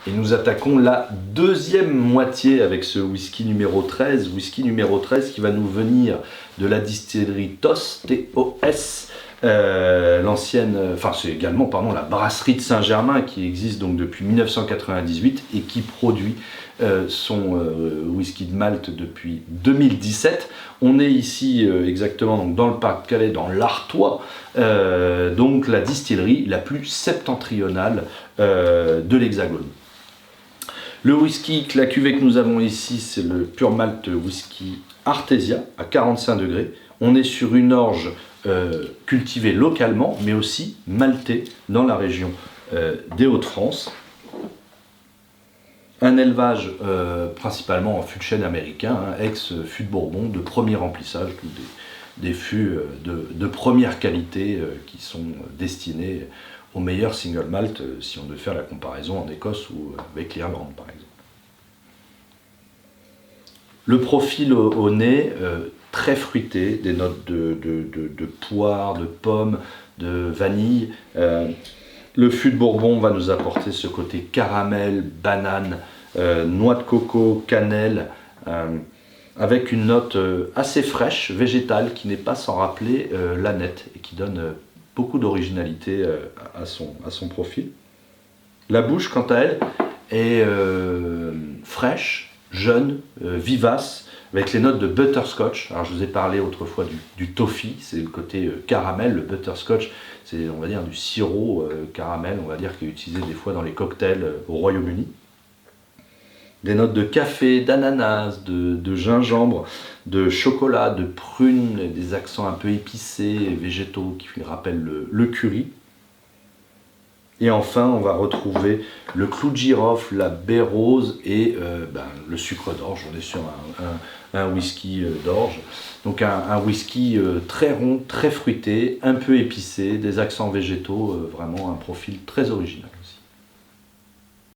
Et nous attaquons la deuxième moitié avec ce whisky numéro 13. Whisky numéro 13 qui va nous venir de la distillerie TOS, T-O-S. L'ancienne, enfin c'est également la brasserie de Saint-Germain qui existe donc depuis 1998 et qui produit son whisky de Malte depuis 2017. On est ici exactement donc dans le Pas-de-Calais, dans l'Artois, donc la distillerie la plus septentrionale de l'Hexagone. Le whisky, la cuvée que nous avons ici, c'est le Pure Malt Whisky Artesia à 45 degrés. On est sur une orge cultivée localement, mais aussi maltée dans la région des Hauts-de-France. Un élevage principalement en fût de chêne américain, ex-fût de Bourbon, de premier remplissage, des fûts de première qualité qui sont destinés au meilleur single malt, si on devait faire la comparaison en Écosse ou avec l'Irlande par exemple. Le profil au nez, très fruité, des notes de poire, de pomme, de vanille. Le fût de Bourbon va nous apporter ce côté caramel, banane, noix de coco, cannelle, avec une note assez fraîche, végétale, qui n'est pas sans rappeler l'aneth et qui donne beaucoup d'originalité à son profil. La bouche, quant à elle, est fraîche, jeune, vivace, avec les notes de butterscotch. Alors je vous ai parlé autrefois du toffee, c'est le côté caramel. Le butterscotch, c'est on va dire du sirop caramel, on va dire, qui est utilisé des fois dans les cocktails au Royaume-Uni. Des notes de café, d'ananas, de gingembre, de chocolat, de prune, des accents un peu épicés, végétaux qui rappellent le curry. Et enfin, on va retrouver le clou de girofle, la baie rose et le sucre d'orge. On est sur un whisky d'orge. Donc un whisky très rond, très fruité, un peu épicé, des accents végétaux, vraiment un profil très original aussi.